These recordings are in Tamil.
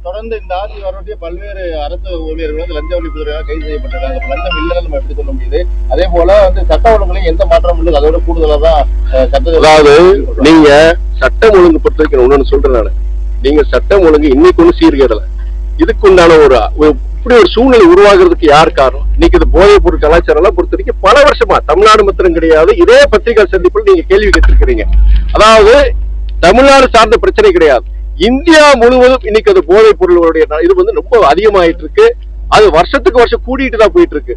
தொடர்ந்து இந்த ஆட்சி வரக்கூடிய பல்வேறு அரசு ஊழியர்கள் லஞ்ச ஒழிப்புத்துறையாக கைது செய்யப்பட்டிருக்காங்க. லஞ்சம் இல்லைன்னு நம்ம எப்படி சொல்ல முடியுது? அதே போல சட்ட ஒழுங்குலையும் எந்த மாற்றம் இல்லை, அதோட கூடுதலா தான் சட்ட. அதாவது நீங்க சட்டம் ஒழுங்கு பொறுத்த வரைக்கும் ஒண்ணு சொல்றேன், நீங்க சட்டம் ஒழுங்கு இன்னைக்கு ஒண்ணு சீர்கேடல. இதுக்கு உண்டான இப்படி ஒரு சூழ்நிலை உருவாகிறதுக்கு யார் காரணம்? இன்னைக்கு இது போதைப் பொருள் கலாச்சாரம் எல்லாம் பொறுத்த வரைக்கும் பல வருஷமா தமிழ்நாடு மாத்திரம் கிடையாது, இதே பத்திரிகை சந்திப்பில் நீங்க கேள்வி கேட்டிருக்கிறீங்க. அதாவது தமிழ்நாடு சார்ந்த பிரச்சனை கிடையாது, இந்தியா முழுவதும் இன்னைக்கு அது போதைப் பொருளுடைய இது ரொம்ப அதிகமாயிட்டு இருக்கு. அது வருஷத்துக்கு வருஷம் கூடிட்டு தான் போயிட்டு இருக்கு.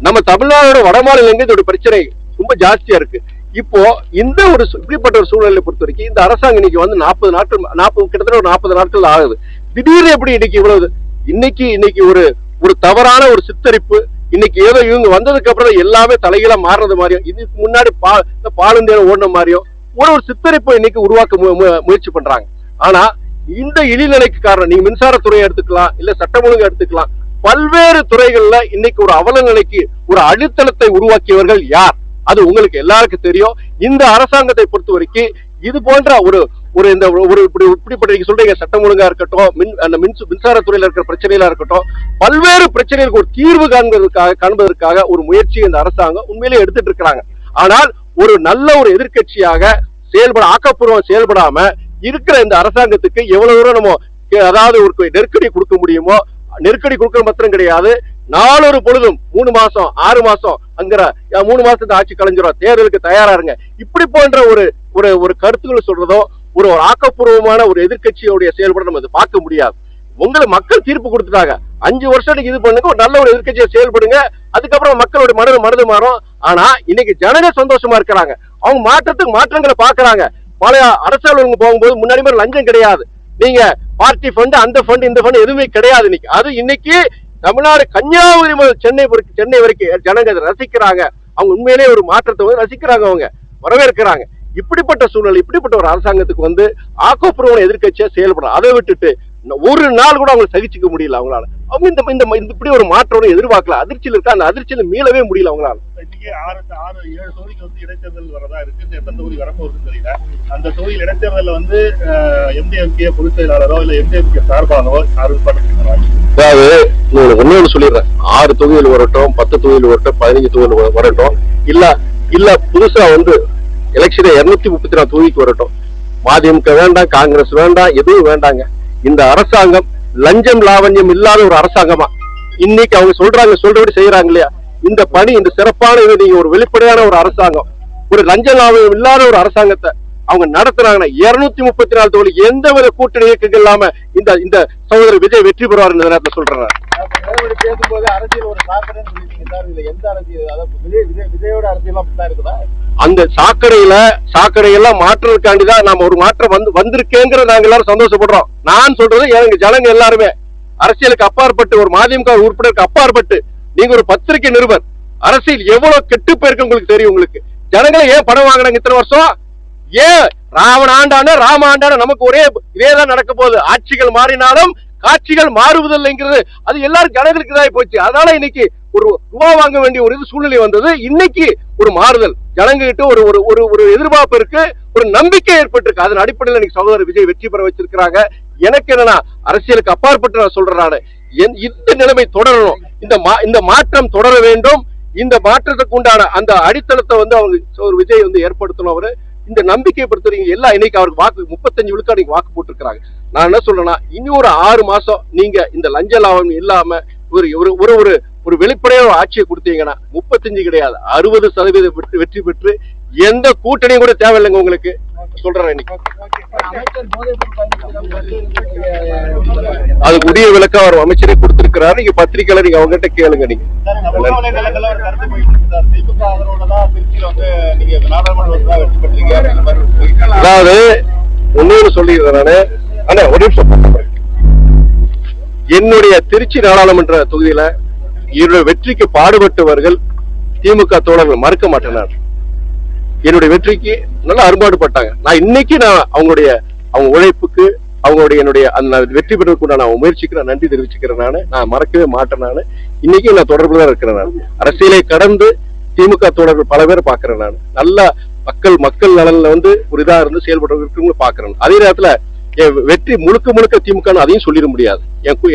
நம்ம தமிழ்நாடோட வடமாநிலங்க இதோட பிரச்சனை ரொம்ப ஜாஸ்தியா இருக்கு. இப்போ இந்த இப்படிப்பட்ட ஒரு சூழ்நிலை பொறுத்த வரைக்கும் இந்த அரசாங்கம் இன்னைக்கு 40 நாட்கள் கிட்டத்தட்ட ஒரு 40 நாட்கள் ஆகுது. திடீர்னு எப்படி இன்னைக்கு இவ்வளவு இன்னைக்கு ஒரு தவறான ஒரு சித்தரிப்பு, இன்னைக்கு ஏதோ இவங்க வந்ததுக்கு அப்புறம் எல்லாமே தலைகீழா மாறுறது மாதிரியும், இதுக்கு முன்னாடி பாலந்தேன ஓடின மாதிரியும் ஒரு சித்தரிப்பை இன்னைக்கு உருவாக்க முயற்சி பண்றாங்க. ஆனா இந்த இழிநிலைக்கு காரணம் நீங்க மின்சாரத்துறையை எடுத்துக்கலாம், இல்ல சட்டம் ஒழுங்கு எடுத்துக்கலாம், பல்வேறு துறைகள்ல இன்னைக்கு ஒரு அவல நிலைக்கு ஒரு அடித்தளத்தை உருவாக்கியவர்கள் யார்? அது உங்களுக்கு எல்லாருக்கும் தெரியும். இந்த அரசாங்கத்தை பொறுத்த வரைக்கும் இது போன்ற இப்படிப்பட்ட நீங்க சொல்றீங்க சட்டம் ஒழுங்கா இருக்கட்டும், மின்சாரத்துறையில இருக்கிற பிரச்சனைகளா இருக்கட்டும், பல்வேறு பிரச்சனைகளுக்கு ஒரு தீர்வு காண்பதற்காக ஒரு முயற்சி இந்த அரசாங்கம் உண்மையிலேயே எடுத்துட்டு இருக்கிறாங்க. ஆனால் ஒரு நல்ல ஒரு எதிர்கட்சியாக ஆக்கப்பூர்வம் செயல்படாம இருக்கிற இந்த அரசாங்கத்துக்கு எவ்வளவு தூரம் நம்ம அதாவது ஒரு நெருக்கடி கொடுக்க முடியுமோ, நெருக்கடி கொடுக்க மாத்திரம் கிடையாது, நாளொரு பொழுதும் 3 மாசம் 6 மாசம் அங்கிற 3 மாசத்து ஆட்சி கலைஞ்சிரும், தேர்தலுக்கு தயாரா இருங்க, இப்படி போன்ற ஒரு கருத்துக்கள் சொல்றதோ ஒரு ஆக்கப்பூர்வமான ஒரு எதிர்கட்சியோடைய செயல்பட நம்ம பார்க்க முடியாது. உங்களை மக்கள் தீர்ப்பு கொடுத்துட்டாங்க, 5 வருஷத்துக்கு இது பண்ணுங்க, ஒரு நல்ல ஒரு எதிர்கட்சியை செயல்படுங்க, அதுக்கப்புறம் மக்களுடைய மனது மாறும். ஆனா இன்னைக்கு ஜனங்க சந்தோஷமா இருக்கிறாங்க, அவங்க மாற்றங்களை பாக்குறாங்க. பழைய அரசாங்கம் போகும்போது முன்னாடி மாதிரி லஞ்சம் கிடையாது, நீங்க பார்ட்டி ஃபண்ட் அந்த ஃபண்ட் இந்த ஃபண்ட் எதுவுமே கிடையாது. இன்னைக்கு அது இன்னைக்கு தமிழ்நாடு கன்னியாகுமரி முதல் சென்னை வரைக்கும் ஜனங்க ரசிக்கிறாங்க. அவங்க உண்மையிலேயே ஒரு மாற்றத்தை ரசிக்கிறாங்க, அவங்க வரவேற்கிறாங்க. இப்படிப்பட்ட சூழ்நிலை, இப்படிப்பட்ட ஒரு அரசாங்கத்துக்கு ஆக்கப்பூர்வமான எதிர்கட்சியா செயல்படும். அதை விட்டுட்டு ஒரு நாள் கூட அவங்க சகிச்சுக்க முடியல அவங்களால. அவங்க இப்படி ஒரு மாற்றம் எதிர்பார்க்கல, அதிர்ச்சியில் இருக்கா, அந்த அதிர்ச்சியில மீளவே முடியல அவங்களால. இன்னைக்கு 6-7 தொகுதிக்கு இடைத்தேர்தல் வரதா இருக்கு. எத்தனை தொகுதி வரப்போகுதுன்னு தெரியல. அந்த தொகுதியில் இடைத்தேர்தலில் எம்டிஎம்கே பொதுச் செயலாளரோ இல்ல எம்டிஎம்கே சார்பானவோ யாரும் அதாவது ஒன்னு சொல்லிடுறேன், 6 தொகுதியில் வரட்டும், 10 தொகுதியில் வரட்டும், 15 தொகுதியில் வரட்டும், இல்ல புதுசா எலெக்ஷன் 234 தொகுதிக்கு வரட்டும், மதிமுக வேண்டாம், காங்கிரஸ் வேண்டாம், எதுவும் வேண்டாங்க. இந்த அரசாங்கம் லஞ்சம் லாவண்யம் இல்லாத ஒரு அரசாங்கமா இன்னைக்கு அவங்க சொல்றபடி செய்யறாங்க இல்லையா? இந்த பணி, இந்த சிறப்பான இது, நீங்க ஒரு வெளிப்படையான ஒரு அரசாங்கம், ஒரு லஞ்ச லாவண்யம் இல்லாத ஒரு அரசாங்கத்தை அவங்க நடத்துறாங்கன்னா 234 தொகுதி எந்த வித கூட்டணி இயக்கங்கள் இல்லாம இந்த சகோதரர் விஜய் வெற்றி பெறுவார் இந்த நேரத்தில் சொல்றேன். பேசும்போது அரசியல் ஒரு சாக்கடைன்னு சொல்லிட்டீங்க சார், இதுல எந்த அரசியல், அதாவது விஜயோட அரசியல் அப்படிதான் இருக்குதா? அந்த சாக்கடையெல்லாம் மாற்றுறதுக்காண்டிதான் நாம ஒரு மாற்றம் வந்திருக்கேங்கிற நாங்க எல்லாரும் சந்தோஷப்படுறோம். நான் சொல்றது எங்க ஜனங்க எல்லாருமே அரசியலுக்கு அப்பாற்பட்டு, ஒரு மதிமுக உறுப்பினருக்கு அப்பாற்பட்டு, நீங்க ஒரு பத்திரிகை நிருபர், அரசியல் எவ்வளவு கெட்டு போயிருக்கு உங்களுக்கு தெரியும். உங்களுக்கு ஜனங்களை ஏன் பணம் வாங்கினாங்க இத்தனை வருஷம்? ஏன் ராவண ஆண்டான ராம ஆண்டான நமக்கு ஒரே இதேதான் நடக்க போகுது. ஆட்சிகள் மாறினாலும் காட்சிகள் மாறுவதில்லைங்கிறது அது எல்லாரும் ஜனங்களுக்கு தான் போச்சு. அதனால இன்னைக்கு ஒரு ரூபா வாங்க வேண்டிய ஒரு சூழ்நிலை வந்தது. இன்னைக்கு ஒரு மாறுதல் ஜனங்க கிட்ட ஒரு எதிர்பார்ப்பு இருக்கு, ஒரு நம்பிக்கை ஏற்பட்டிருக்கு. அதன் அடிப்படையில் இன்னைக்கு சகோதரர் விஜய் வெற்றி பெற வச்சிருக்கிறாங்க. எனக்கு என்னன்னா அரசியலுக்கு அப்பாற்பட்டு நான் சொல்றேன், இந்த நிலைமை தொடரணும், இந்த மாற்றம் தொடர வேண்டும். இந்த மாற்றத்துக்கு உண்டான அந்த அடித்தளத்தை அவங்க விஜய் ஏற்படுத்தணும். அவரு இந்த நம்பிக்கையை பொறுத்தவரைக்கும் எல்லாம் இன்னைக்கு அவருக்கு 35 விழுக்காடு வாக்கு போட்டிருக்கிறாங்க. நான் என்ன சொல்றேன்னா, இனி ஒரு 6 மாசம் நீங்க இந்த லஞ்ச லாபம் இல்லாம ஒரு வெளிப்படையான ஆட்சியை கொடுத்தீங்கன்னா 35 கிடையாது 60% வெற்றி பெற்று எந்த கூட்டணியும் கூட தேவையில்லைங்க உங்களுக்கு சொல்றேன். இன்னைக்கு அதுக்கு உரிய விளக்கம் அவர் அமைச்சரே கொடுத்திருக்கிறாரு. நீங்க பத்திரிகையில நீங்க அவங்ககிட்ட கேளுங்க. நீங்க அதாவது ஒன்னு சொல்லிடுறேன் நானு, ஒரு நிமிஷம். என்னுடைய திருச்சி நாடாளுமன்ற தொகுதியில என்னுடைய வெற்றிக்கு பாடுபட்டவர்கள் திமுக தோழர்கள் மறுக்க மாட்டேன். என்னுடைய வெற்றிக்கு நல்லா அரும்பாடுபட்டாங்க. நான் இன்னைக்கு அவங்க உழைப்புக்கு, என்னுடைய அந்த வெற்றி பெறுவதற்கு நான் முயற்சிக்கு நான் நன்றி தெரிவிச்சுக்கிறேன். நான் மறக்கவே மாட்டேன். நான் இன்னைக்கு நான் தொடர்புல தான் இருக்கிறேன். நான் அரசியலை கடந்து திமுக தோழர்கள் பல பேர் பாக்குறேன். நான் நல்ல மக்கள் நலன்ல ஒரு இதா இருந்து செயல்படுறவங்க பாக்குறேன். அதே நேரத்துல என் வெற்றி முழுக்க முழுக்க திமுக அதையும் சொல்லிட முடியாது.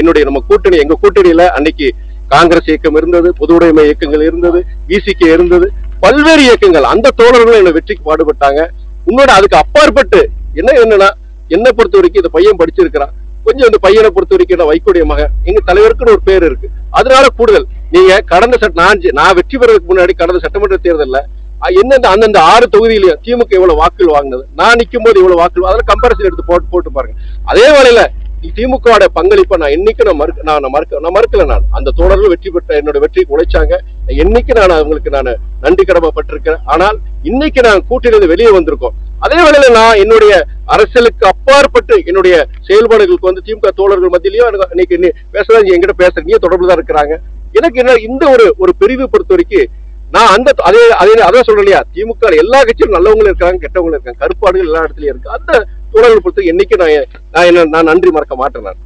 என்னுடைய நம்ம கூட்டணி, எங்க கூட்டணியில அன்னைக்கு காங்கிரஸ் இயக்கம் இருந்தது, பொது உடைமை இயக்கங்கள் இருந்தது, விசிகே இருந்தது, பல்வேறு இயக்கங்கள். அந்த தோழர்களும் என்ன வெற்றிக்கு பாடுபட்டாங்க. உன்னோட அதுக்கு அப்பாற்பட்டு என்னன்னா என்னை பொறுத்த வரைக்கும் இந்த பையன் படிச்சிருக்கிறான், கொஞ்சம் இந்த பையனை பொறுத்த வரைக்கும் வைக்கோடைய மகன், எங்க தலைவருக்குன்னு ஒரு பேர் இருக்கு. அதனால கூடுதல் நீங்க கடந்த நான் வெற்றி பெறதுக்கு முன்னாடி கடந்த சட்டமன்ற தேர்தல்ல என்னென்ன அந்தந்த 6 தொகுதியிலையும் திமுக எவ்வளவு வாக்குகள் வாங்கினது, நான் நிற்கும் போது எவ்வளவு வாக்குகள், அதெல்லாம் கம்பேரிசன் எடுத்து போட்டு பாருங்க. அதே வேளையில திமுக பங்களிப்பை நான் என்னைக்கு நான் மறுக்கல. நான் அந்த தோழர்கள் வெற்றி பெற்ற என்னோட வெற்றிக்கு உழைச்சாங்க. என்னைக்கு நான் அவங்களுக்கு நான் நன்றி கடமைப்பட்டிருக்கிறேன். ஆனால் இன்னைக்கு நான் கூட்டிலிருந்து வெளியே வந்திருக்கோம். அதே வேளையில நான் என்னுடைய அரசியலுக்கு அப்பாற்பட்டு என்னுடைய செயல்பாடுகளுக்கு வந்து திமுக தோழர்கள் மத்தியிலையும் இன்னைக்கு பேசதான் என்கிட்ட பேசுற நீ தொடர்பு தான் இருக்கிறாங்க. எனக்கு என்ன இந்த ஒரு பிரிவு பொறுத்த வரைக்கும் நான் அதான் சொல்றேன் இல்லையா, திமுக எல்லா கட்சியும் நல்லவங்களும் இருக்காங்க, கெட்டவங்களும் இருக்காங்க, கருப்பாடுகள் எல்லா இடத்துலயும் இருக்கு. அந்த தோழர்கள் பொறுத்த என்னைக்கு நான் நன்றி மறக்க மாட்டேன். நான்